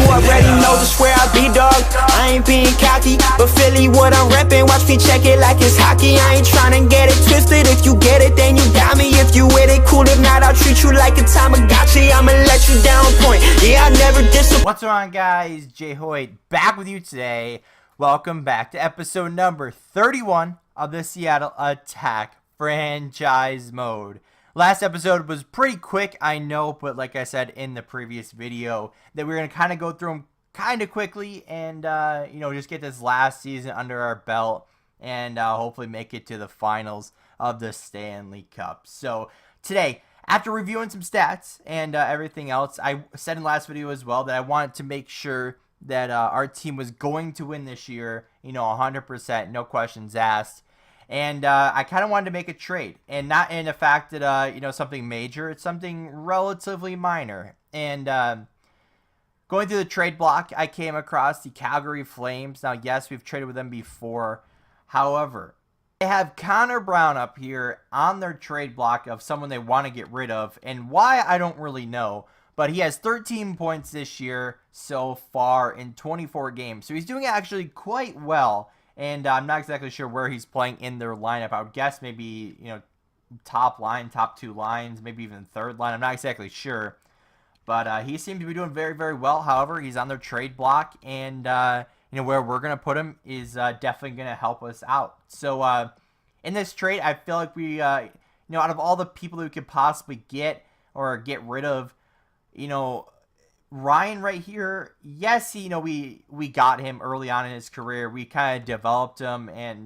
already know just where I be, dog. I ain't being cocky, but Philly what I'm reppin'. Watch me check it like it's hockey. I ain't tryna get it twisted. If you get it, then you got me. If you with it, cool. If not, I'll treat you like a Tamagotchi. I'ma let you down point. Yeah, I never disappoint. What's going on, guys? JHoyt back with you today. Welcome back to episode number 31 of the Seattle Attack franchise mode. Last episode was pretty quick, I know, but like I said in the previous video, that we're going to kind of go through them kind of quickly and, just get this last season under our belt and hopefully make it to the finals of the Stanley Cup. So today, after reviewing some stats and everything else, I said in the last video as well that I wanted to make sure that our team was going to win this year, 100%, no questions asked. And I kind of wanted to make a trade, and not in the fact that, something major. It's something relatively minor. And going through the trade block, I came across the Calgary Flames. Now, yes, we've traded with them before. However, they have Connor Brown up here on their trade block of someone they want to get rid of. And why, I don't really know. But he has 13 points this year so far in 24 games. So he's doing actually quite well. And I'm not exactly sure where he's playing in their lineup. I would guess maybe, top line, top two lines, maybe even third line. I'm not exactly sure. But he seems to be doing very, very well. However, he's on their trade block. And, where we're going to put him is definitely going to help us out. So, in this trade, I feel like we, out of all the people that we could possibly get or get rid of, Ryan right here, yes, we got him early on in his career. We kind of developed him and,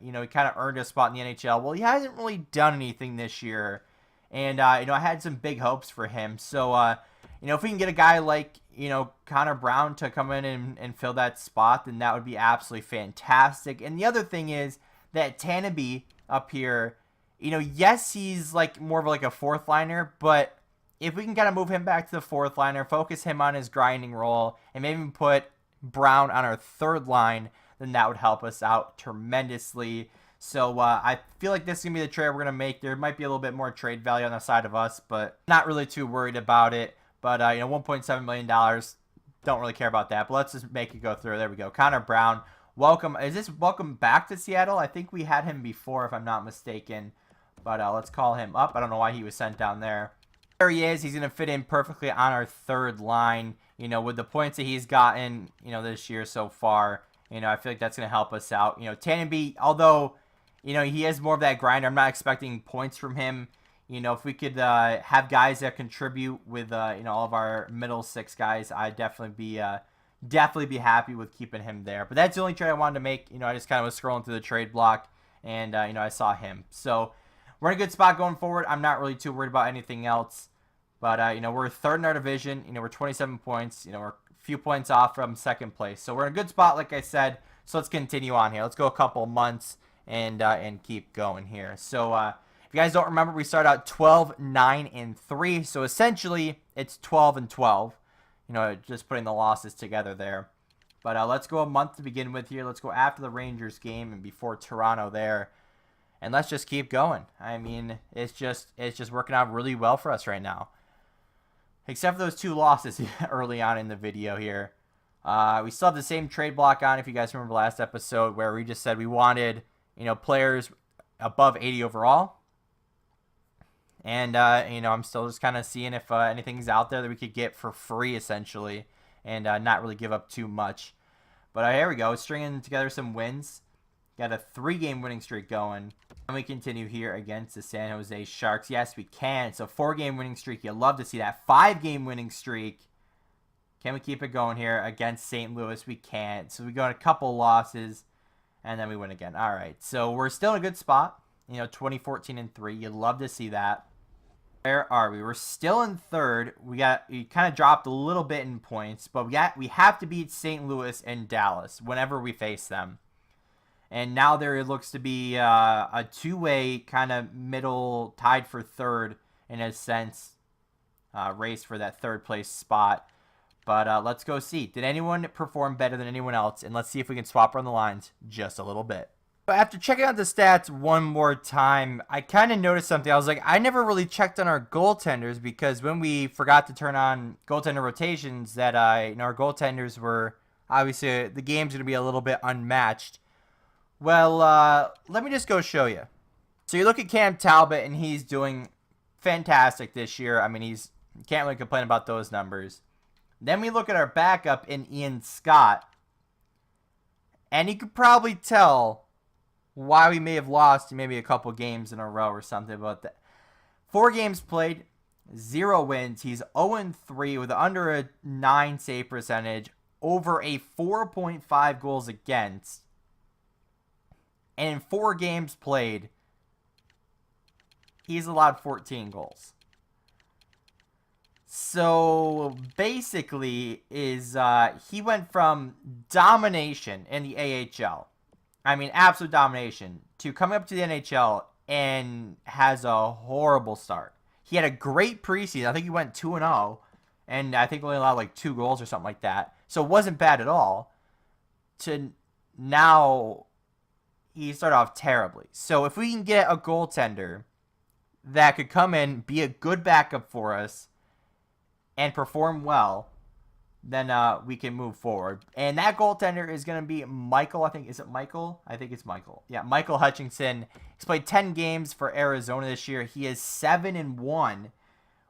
he kind of earned a spot in the NHL. Well, he hasn't really done anything this year. And, I had some big hopes for him. So, if we can get a guy like, Connor Brown to come in and fill that spot, then that would be absolutely fantastic. And the other thing is that Tanabe up here, yes, he's like more of like a fourth liner, but if we can kind of move him back to the fourth liner, focus him on his grinding role, and maybe put Brown on our third line, then that would help us out tremendously. So I feel like this is going to be the trade we're going to make. There might be a little bit more trade value on the side of us, but not really too worried about it. But, $1.7 million, don't really care about that. But let's just make it go through. There we go. Connor Brown, welcome. Is this welcome back to Seattle? I think we had him before, if I'm not mistaken. But let's call him up. I don't know why he was sent down there. There he is. He's going to fit in perfectly on our third line, with the points that he's gotten, this year so far. I feel like that's going to help us out. Tanabe, although, he is more of that grinder, I'm not expecting points from him. If we could have guys that contribute with, all of our middle six guys, I'd definitely be happy with keeping him there. But that's the only trade I wanted to make. I just kind of was scrolling through the trade block, and, I saw him. So we're in a good spot going forward. I'm not really too worried about anything else. But, we're third in our division. We're 27 points. We're a few points off from second place. So we're in a good spot, like I said. So let's continue on here. Let's go a couple months and keep going here. So, if you guys don't remember, we started out 12, 9, and 3. So essentially, it's 12 and 12. Just putting the losses together there. But let's go a month to begin with here. Let's go after the Rangers game and before Toronto there. And let's just keep going. I mean, it's just working out really well for us right now. Except for those two losses early on in the video here. We still have the same trade block on, if you guys remember last episode, where we just said we wanted, players above 80 overall. And, I'm still just kind of seeing if anything's out there that we could get for free, essentially, and not really give up too much. But here we go, stringing together some wins. Got a 3-game winning streak going. And we continue here against the San Jose Sharks. Yes, we can. So 4-game winning streak. You'll love to see that. 5-game winning streak. Can we keep it going here against St. Louis? We can't. So we got a couple losses, and then we win again. All right. So we're still in a good spot. 2014 and 3. You'd love to see that. Where are we? We're still in third. We kind of dropped a little bit in points, but we have to beat St. Louis and Dallas whenever we face them. And now there looks to be a two-way kind of middle, tied for third in a sense, race for that third place spot. But let's go see. Did anyone perform better than anyone else? And let's see if we can swap around the lines just a little bit. But after checking out the stats one more time, I kind of noticed something. I was like, I never really checked on our goaltenders, because when we forgot to turn on goaltender rotations, that our goaltenders were obviously, the game's going to be a little bit unmatched. Well, let me just go show you. So you look at Cam Talbot, and he's doing fantastic this year. I mean, can't really complain about those numbers. Then we look at our backup in Ian Scott, and you could probably tell why we may have lost maybe a couple games in a row or something about that. 4 games played, 0 wins. He's 0-3 with under a 9 save percentage, over a 4.5 goals against. And in 4 games played, he's allowed 14 goals. So basically, he went from domination in the AHL, I mean absolute domination, to coming up to the NHL and has a horrible start. He had a great preseason. I think he went 2-0, and I think only allowed like 2 goals or something like that. So it wasn't bad at all. To now, he started off terribly. So if we can get a goaltender that could come in, be a good backup for us, and perform well, then we can move forward. And that goaltender is going to be Michael. Is it Michael? I think it's Michael. Yeah, Michael Hutchinson. He's played 10 games for Arizona this year. He is 7-1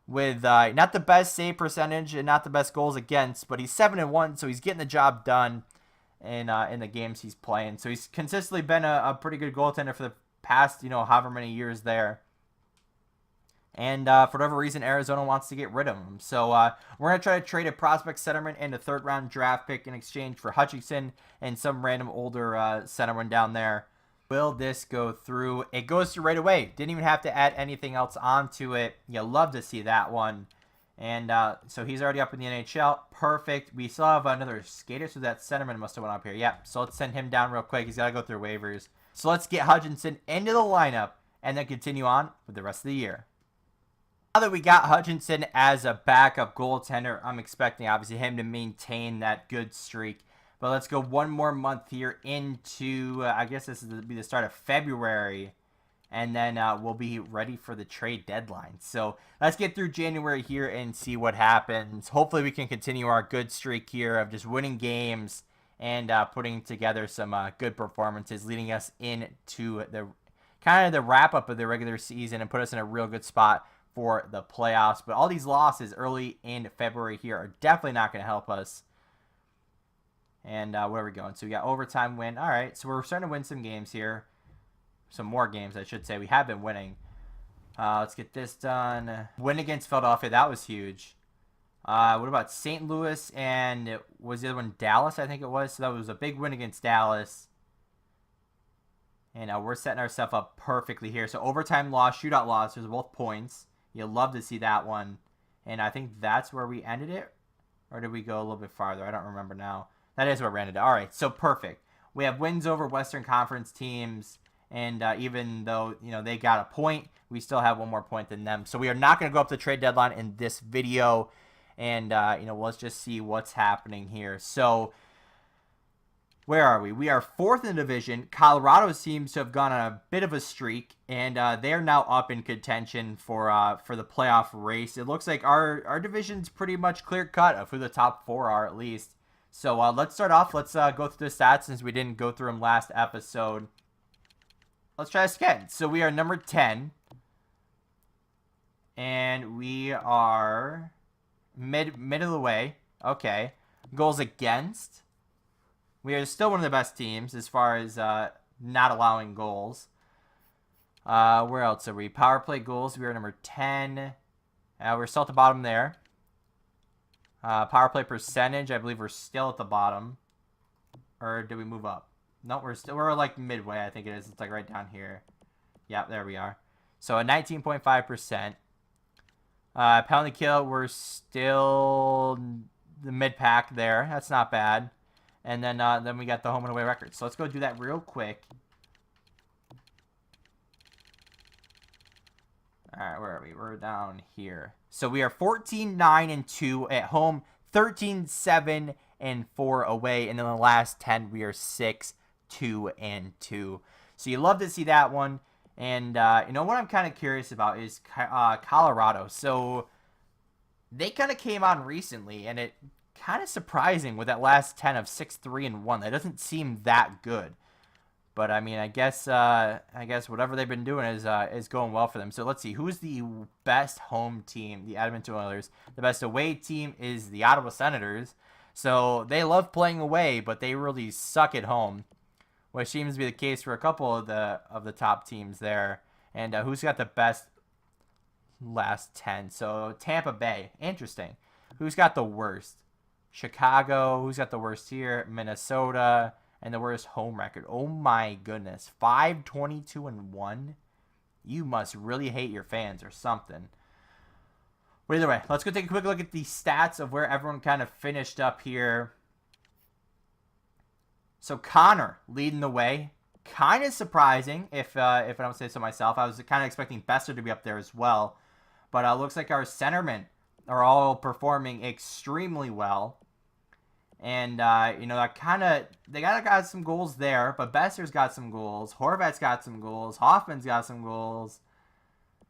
with not the best save percentage and not the best goals against, but he's 7-1, so he's getting the job done in the games he's playing. So he's consistently been a pretty good goaltender for the past, however many years there. And for whatever reason, Arizona wants to get rid of him. So we're going to try to trade a prospect centerman and a 3rd-round draft pick in exchange for Hutchinson and some random older centerman down there. Will this go through? It goes through right away. Didn't even have to add anything else onto it. You'll love to see that one. And so he's already up in the NHL. Perfect. We still have another skater, so that centerman must have went up here. Yep, so let's send him down real quick. He's got to go through waivers. So let's get Hutchinson into the lineup and then continue on with the rest of the year. Now that we got Hutchinson as a backup goaltender, I'm expecting, obviously, him to maintain that good streak. But let's go one more month here into, I guess this is be the start of February. And then we'll be ready for the trade deadline. So let's get through January here and see what happens. Hopefully we can continue our good streak here of just winning games and putting together some good performances, leading us into the kind of the wrap-up of the regular season and put us in a real good spot for the playoffs. But all these losses early in February here are definitely not going to help us. And where are we going? So we got overtime win. All right, so we're starting to win some games here. Some more games, I should say. We have been winning. Let's get this done. Win against Philadelphia. That was huge. What about St. Louis and was the other one Dallas? I think it was. So that was a big win against Dallas. And we're setting ourselves up perfectly here. So overtime loss, shootout loss. There's both points. You'll love to see that one. And I think that's where we ended it. Or did we go a little bit farther? I don't remember now. That is where we ended it. All right, so perfect. We have wins over Western Conference teams. And even though, they got a point, we still have one more point than them. So we are not going to go up the trade deadline in this video. And, let's just see what's happening here. So where are we? We are 4th in the division. Colorado seems to have gone on a bit of a streak, and they're now up in contention for the playoff race. It looks like our division's pretty much clear-cut of who the top 4 are, at least. So let's start off. Let's go through the stats since we didn't go through them last episode. Let's try this again. So we are number 10, and we are mid of the way. Okay. Goals against. We are still one of the best teams as far as not allowing goals. Where else are we? Power play goals. We are number 10. We're still at the bottom there. Power play percentage. I believe we're still at the bottom. Or did we move up? No, we're like midway. I think it is. It's like right down here. Yeah, there we are. So a 19.5%. Penalty kill. We're still the mid pack there. That's not bad. And then we got the home and away record. So let's go do that real quick. All right, where are we? We're down here. So we are 14-9-2 at home, 13-7-4 away, and in the last 10 we are 6-2-2. So you love to see that one. And you know what I'm kind of curious about is Colorado. So they kind of came on recently, and it kind of surprising with that last 10 of 6-3-1. That doesn't seem that good. But I mean, I guess whatever they've been doing is going well for them. So let's see, who's the best home team? The Edmonton Oilers. The best away team is the Ottawa Senators. So they love playing away, but they really suck at home, which seems to be the case for a couple of the top teams there. And who's got the best last 10? So Tampa Bay. Interesting. Who's got the worst? Chicago. Who's got the worst here? Minnesota. And the worst home record. Oh my goodness. 5-22-1. You must really hate your fans or something. But either way, let's go take a quick look at the stats of where everyone kind of finished up here. So Connor leading the way. Kind of surprising, if I don't say so myself. I was kind of expecting Besser to be up there as well. But it looks like our centermen are all performing extremely well. And, you know, they got some goals there, but Besser's got some goals. Horvat's got some goals. Hoffman's got some goals.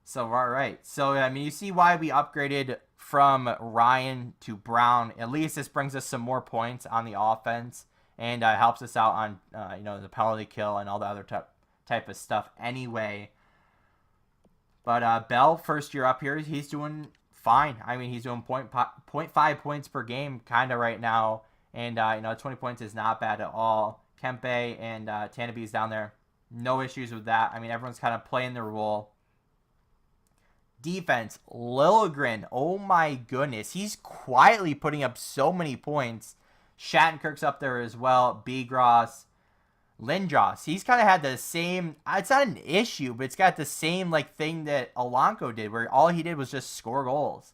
So, all right. So, I mean, you see why we upgraded from Ryan to Brown. At least this brings us some more points on the offense and helps us out on, you know, the penalty kill and all the other type of stuff anyway. But Bell, first year up here, he's doing fine. I mean, he's doing 0.5 points per game kind of right now. And, you know, 20 points is not bad at all. Kempe and Tanabe's down there. No issues with that. I mean, everyone's kind of playing their role. Defense, Liljegren. Oh, my goodness. He's quietly putting up so many points. Shattenkirk's up there as well. Bigros. Lindros. He's kind of had the same... It's not an issue, but it's got the same, like, thing that Alanko did, where all he did was just score goals.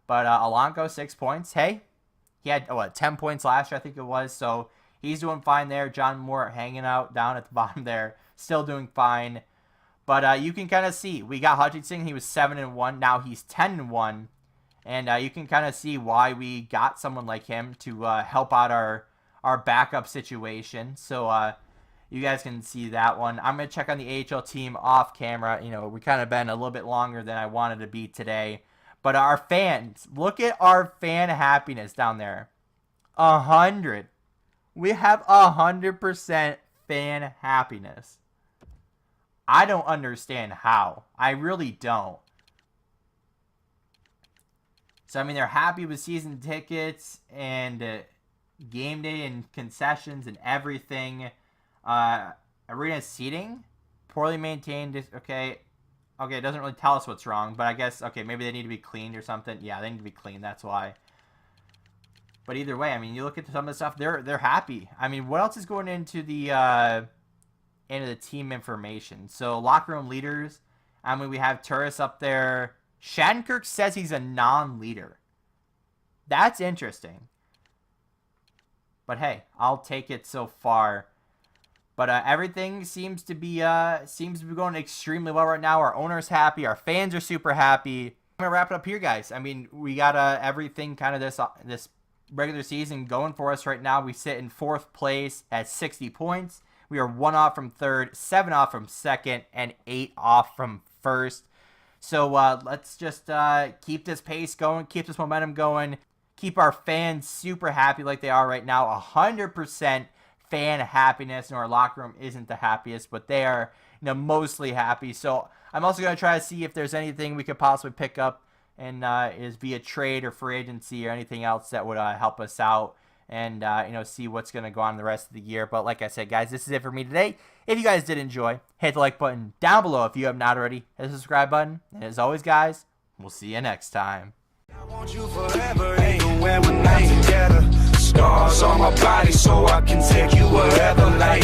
But Alanko, 6 points. Hey. He had, 10 points last year, I think it was. So he's doing fine there. John Moore hanging out down at the bottom there. Still doing fine. But you can kind of see. We got Hutchinson. He was 7-1. Now he's 10-1. And you can kind of see why we got someone like him to help out our backup situation. So you guys can see that one. I'm going to check on the AHL team off camera. You know, we kind of been a little bit longer than I wanted to be today. But our fans, look at our fan happiness down there. 100. We have 100% fan happiness. I don't understand how. I really don't. So, I mean, they're happy with season tickets and game day and concessions and everything. Arena seating, poorly maintained. Okay. Okay, it doesn't really tell us what's wrong, but I guess, okay, maybe they need to be cleaned or something. Yeah, they need to be cleaned, that's why. But either way, I mean, you look at some of the stuff, they're happy. I mean, what else is going into the team information? So, locker room leaders, I mean, we have Turris up there. Shattenkirk says he's a non-leader. That's interesting. But hey, I'll take it so far. But everything seems to be going extremely well right now. Our owner's happy. Our fans are super happy. I'm gonna wrap it up here, guys. I mean, we got everything kind of this regular season going for us right now. We sit in 4th place at 60 points. We are 1 off from 3rd, 7 off from 2nd, and 8 off from 1st. So let's just keep this pace going, keep this momentum going, keep our fans super happy like they are right now. 100%. Fan happiness, and our locker room isn't the happiest, but they are, you know, mostly happy. So I'm also going to try to see if there's anything we could possibly pick up and is via trade or free agency or anything else that would help us out and you know, see what's going to go on the rest of the year. But like I said, guys, this is it for me today. If you guys did enjoy, hit the like button down below if you have not already. Hit the subscribe button, and as always, guys, we'll see you next time. I want you forever, even when we're not together. Scars on my body so I can take you wherever, like